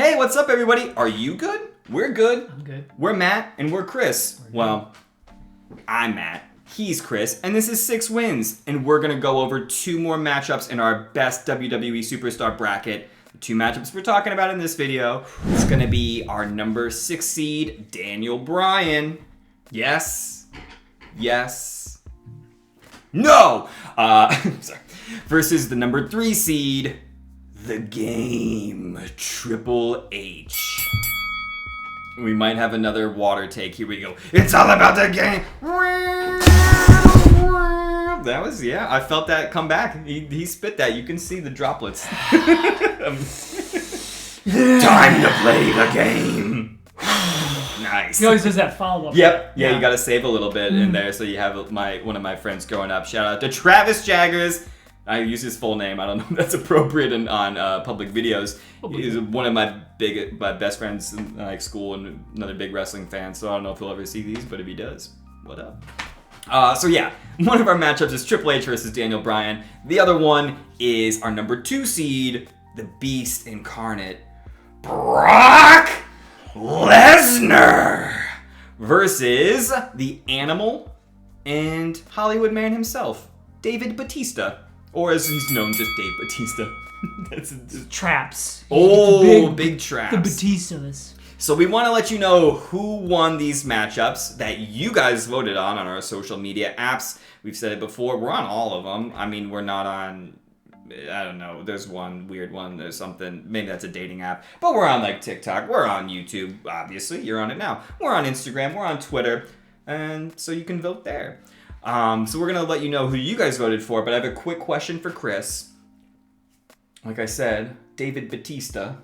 Hey, what's up, everybody? Are you good? We're good. I'm good. We're Matt, and we're Chris. Well, I'm Matt. He's Chris, and this is 6 wins. And we're going to go over 2 more matchups in our best WWE Superstar bracket. The 2 matchups we're talking about in this video. It's going to be our number 6 seed, Daniel Bryan. Yes. Yes. No! Sorry. Versus the number 3 seed, The Game, Triple H. We might have another water take. Here we go. It's all about the game. That was, yeah, I felt that come back. He spit that. You can see the droplets. Time to play the game. Nice. He always does that follow-up. Yep. Yeah, you got to save a little bit in there. So you have one of my friends growing up. Shout out to Travis Jaggers. I use his full name. I don't know if that's appropriate on public videos. He's one of my best friends in school and another big wrestling fan. So I don't know if he'll ever see these, but if he does, what up? So yeah, one of our matchups is Triple H versus Daniel Bryan. The other one is our number 2 seed, the Beast Incarnate, Brock Lesnar versus the Animal and Hollywood man himself, David Batista. Or as he's known, just Dave Batista. That's Traps. Oh, big traps. The Batistas. So we want to let you know who won these matchups that you guys voted on our social media apps. We've said it before. We're on all of them. I mean, we're not on, I don't know, there's one weird one. There's something, maybe that's a dating app. But we're on like TikTok. We're on YouTube, obviously. You're on it now. We're on Instagram. We're on Twitter. And so you can vote there. So we're going to let you know who you guys voted for, but I have a quick question for Chris. Like I said, David Batista,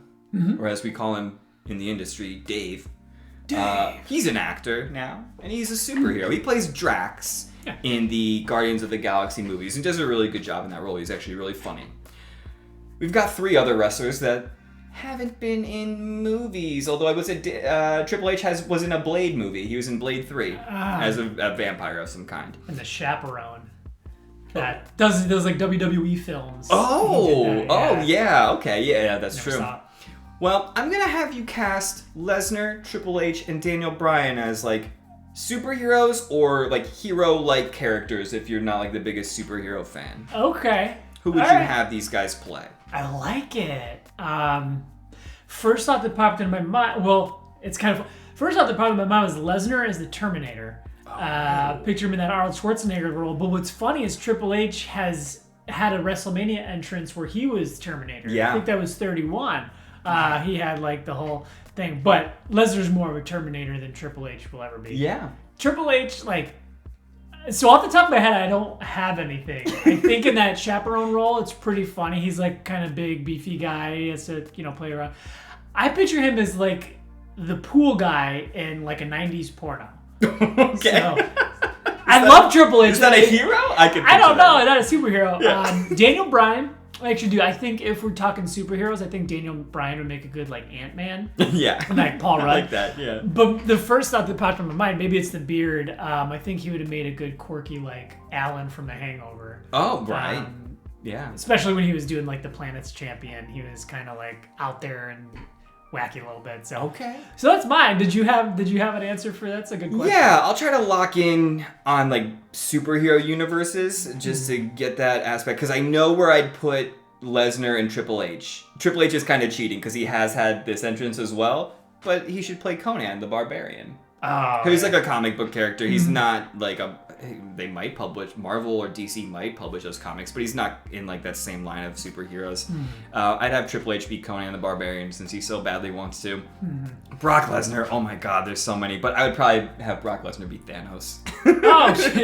or as we call him in the industry, Dave. He's an actor now, and he's a superhero. He plays Drax in the Guardians of the Galaxy movies, and does a really good job in that role. He's actually really funny. We've got 3 other wrestlers that haven't been in movies, although I would say Triple H was in a Blade movie. He was in Blade 3 as a vampire of some kind. And the Chaperone that does like WWE films. Yeah, okay, yeah, that's Never true. saw it. Well, I'm gonna have you cast Lesnar, Triple H, and Daniel Bryan as like superheroes or like hero-like characters if you're not like the biggest superhero fan. Okay. Who would you have these guys play? I like it. First thought that popped into my mind, first thought that popped into my mind was Lesnar as the Terminator. Picture him in that Arnold Schwarzenegger role. But what's funny is Triple H has had a WrestleMania entrance where he was Terminator. Yeah. I think that was 31. He had like the whole thing. But Lesnar's more of a Terminator than Triple H will ever be. Yeah. Triple H, so off the top of my head, I don't have anything. I think in that Chaperone role, it's pretty funny. He's like kind of big, beefy guy. He has to, play around. I picture him as like the pool guy in like a 90s porno. Okay. So, I love Triple H. Is that a hero? I don't know. Not a superhero. Yeah. Daniel Bryan. I think if we're talking superheroes, I think Daniel Bryan would make a good like Ant-Man. Yeah. Like Paul Rudd. I like that, yeah. But the first thought that popped in my mind, maybe it's the beard. I think he would have made a good quirky like Alan from The Hangover. Oh, right. Yeah. Especially when he was doing like the Planet's Champion. He was kind of like out there and wacky a little bit. So okay. So that's mine. Did you have an answer for that? That's a good question. Yeah, I'll try to lock in on like superhero universes just to get that aspect because I know where I'd put Lesnar and Triple H. Triple H is kind of cheating because he has had this entrance as well, but he should play Conan the Barbarian. Oh, who's like a comic book character. He's not like they might publish, Marvel or DC might publish those comics, but he's not in like that same line of superheroes. I'd have Triple H beat Conan the Barbarian since he so badly wants to. Brock Lesnar, oh my god, there's so many, but I would probably have Brock Lesnar beat Thanos.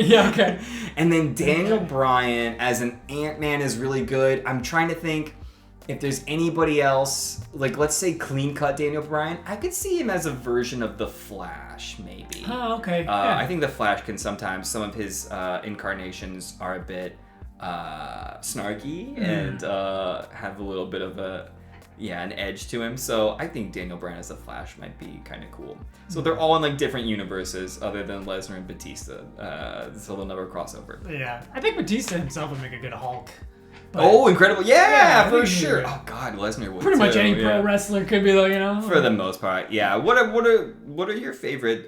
Yeah, okay. And then Daniel Bryan as an Ant-Man is really good. I'm trying to think if there's anybody else, like let's say clean-cut Daniel Bryan, I could see him as a version of the Flash, maybe. Oh, okay. I think the Flash can sometimes, some of his incarnations are a bit snarky and have a little bit of an edge to him. So I think Daniel Bryan as the Flash might be kind of cool. So they're all in like different universes other than Lesnar and Batista. So they'll never cross over. Yeah. I think Batista himself would make a good Hulk. Oh, incredible! Yeah, for we sure. knew it. Oh God, Lesnar would Pretty much too, any pro wrestler could be though, you know. For the most part, yeah. What are your favorite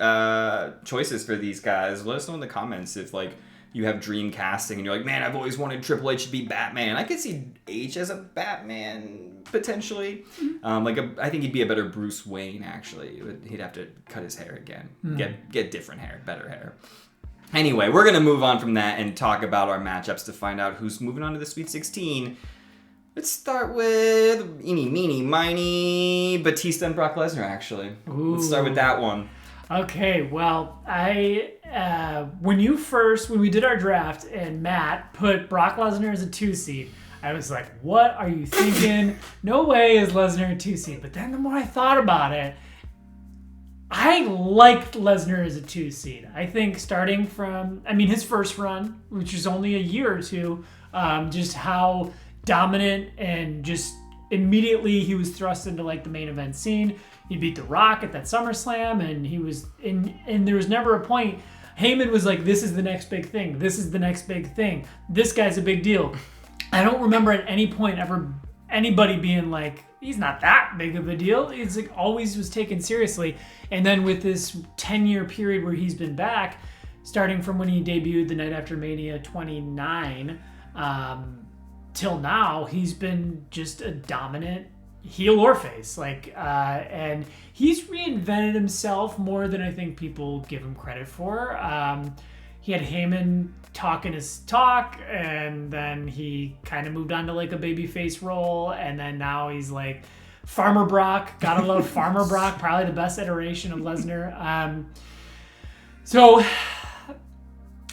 choices for these guys? Let us know in the comments if like you have dream casting and you're like, man, I've always wanted Triple H to be Batman. I could see H as a Batman potentially. I think he'd be a better Bruce Wayne actually. He'd have to cut his hair again, get different hair, better hair. Anyway, we're gonna move on from that and talk about our matchups to find out who's moving on to the Sweet 16. Let's start with eeny, meeny, miny, Batista and Brock Lesnar, actually. Ooh. Let's start with that one. Okay, well, when we did our draft and Matt put Brock Lesnar as a 2 seed, I was like, what are you thinking? No way is Lesnar a 2 seed. But then the more I thought about it, I liked Lesnar as a 2 seed. I think starting from, his first run, which was only a year or two, just how dominant and just immediately he was thrust into like the main event scene. He beat The Rock at that SummerSlam, and he was and there was never a point. Heyman was like, this is the next big thing. This is the next big thing. This guy's a big deal. I don't remember at any point ever anybody being like, he's not that big of a deal. It's like always was taken seriously. And then with this 10-year period where he's been back, starting from when he debuted the night after Mania 29, till now, he's been just a dominant heel or face. And he's reinvented himself more than I think people give him credit for. He had Heyman talking his talk, and then he kind of moved on to like a babyface role, and then now he's like Farmer Brock. Gotta love Farmer Brock, probably the best iteration of Lesnar.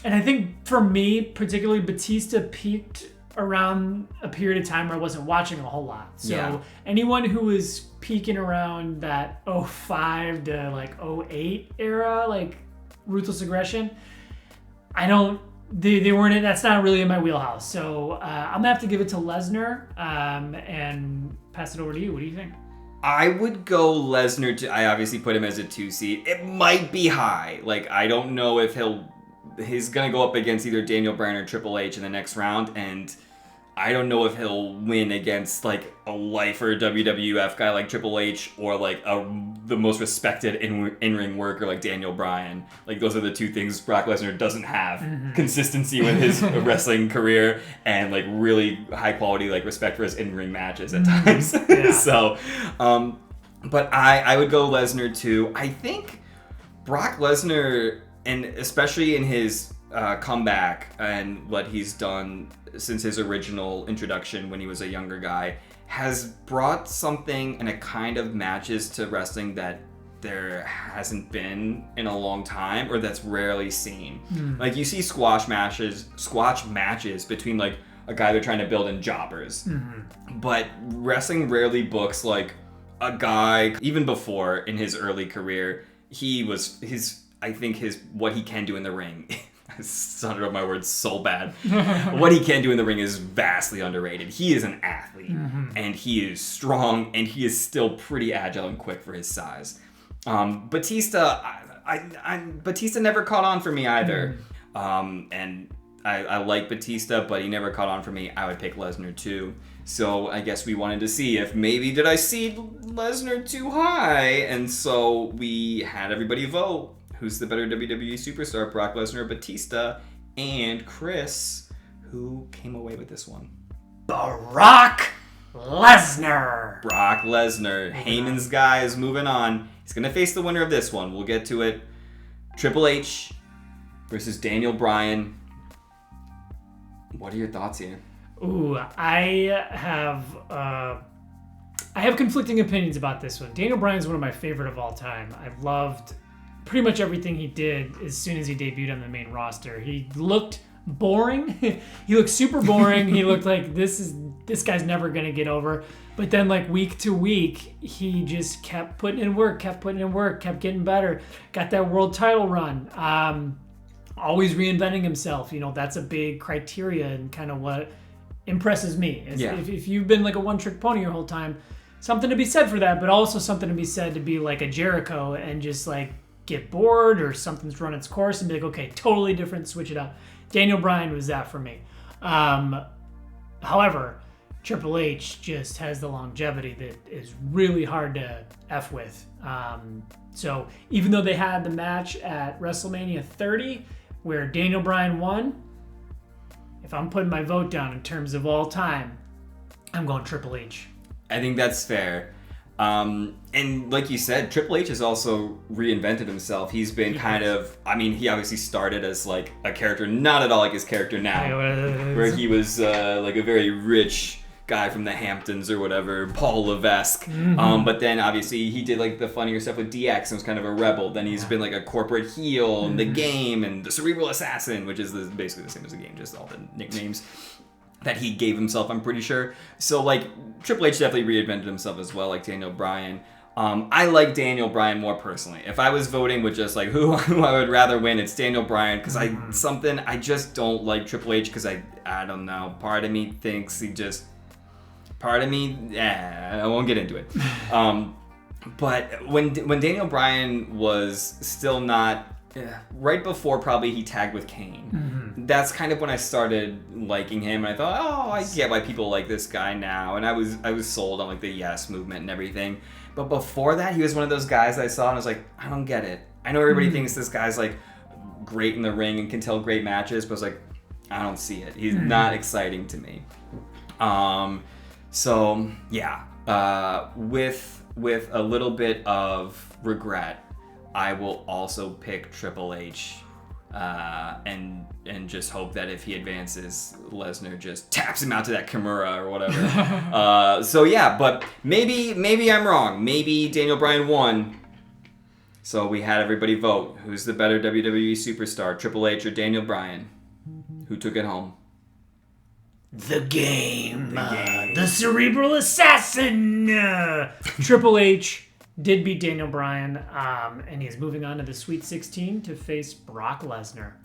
And I think for me, particularly, Batista peaked around a period of time where I wasn't watching a whole lot. So anyone who was peaking around that 05 to like 08 era, like Ruthless Aggression, they weren't that's not really in my wheelhouse. So I'm gonna have to give it to Lesnar and pass it over to you. What do you think? I would go Lesnar I obviously put him as a 2 seed. It might be high. Like, I don't know if he's going to go up against either Daniel Bryan or Triple H in the next round, and I don't know if he'll win against like a lifer WWF guy like Triple H or like the most respected in-ring worker like Daniel Bryan. Like, those are the two things Brock Lesnar doesn't have. Consistency with his wrestling career and like really high quality like respect for his in-ring matches at times. Yeah. So, but I would go Lesnar too. I think Brock Lesnar, and especially in his comeback and what he's done since his original introduction when he was a younger guy, has brought something and a kind of matches to wrestling that there hasn't been in a long time, or that's rarely seen. Like, you see squash matches between like a guy they're trying to build in jobbers, but wrestling rarely books like a guy. Even before, in his early career, what he can do in the ring. I stuttered up my words so bad. What he can do in the ring is vastly underrated. He is an athlete, and he is strong, and he is still pretty agile and quick for his size. Batista, Batista never caught on for me either. And I like Batista, but he never caught on for me. I would pick Lesnar too. So I guess we wanted to see if maybe did I seed Lesnar too high, and so we had everybody vote. Who's the better WWE superstar, Brock Lesnar or Batista? And Chris, who came away with this one? Brock Lesnar. Brock Lesnar. Heyman's guy is moving on. He's going to face the winner of this one. We'll get to it. Triple H versus Daniel Bryan. What are your thoughts here? Ooh, I have conflicting opinions about this one. Daniel Bryan is one of my favorite of all time. I've loved pretty much everything he did as soon as he debuted on the main roster. He looked boring. He looked super boring. He looked like this guy's never gonna get over. But then, like, week to week, he just kept putting in work, kept getting better. Got that world title run. Always reinventing himself. You know, that's a big criteria and kind of what impresses me. If you've been like a one-trick pony your whole time, something to be said for that, but also something to be said to be like a Jericho and just like get bored or something's run its course and be like, okay, totally different, switch it up. Daniel Bryan was that for me. However, Triple H just has the longevity that is really hard to F with. So even though they had the match at WrestleMania 30 where Daniel Bryan won, if I'm putting my vote down in terms of all time, I'm going Triple H. I think that's fair. And like you said, Triple H has also reinvented himself. He's been kind of, I mean, he obviously started as like a character, not at all like his character now, where he was like a very rich guy from the Hamptons or whatever, Paul Levesque. But then obviously he did like the funnier stuff with DX and was kind of a rebel. Then he's been like a corporate heel in the game and the Cerebral Assassin, which is basically the same as the game, just all the nicknames that he gave himself, I'm pretty sure. So like Triple H definitely reinvented himself as well, like Daniel Bryan. I like Daniel Bryan more personally. If I was voting with just like who I would rather win, it's Daniel Bryan, because I just don't like Triple H, because I don't know. Part of me thinks I won't get into it. But when Daniel Bryan was still not, right before probably he tagged with Kane, that's kind of when I started liking him, and I thought, oh, I get why people like this guy now, and I was sold on like the Yes movement and everything. But before that, he was one of those guys I saw and I was like, I don't get it. I know everybody thinks this guy's like great in the ring and can tell great matches, but I was like, I don't see it. He's not exciting to me. So yeah, with a little bit of regret, I will also pick Triple H, and just hope that if he advances, Lesnar just taps him out to that Kimura or whatever. So yeah, but maybe I'm wrong. Maybe Daniel Bryan won. So we had everybody vote. Who's the better WWE superstar, Triple H or Daniel Bryan? Who took it home? The game. The Cerebral Assassin. Triple H did beat Daniel Bryan, and he's moving on to the Sweet 16 to face Brock Lesnar.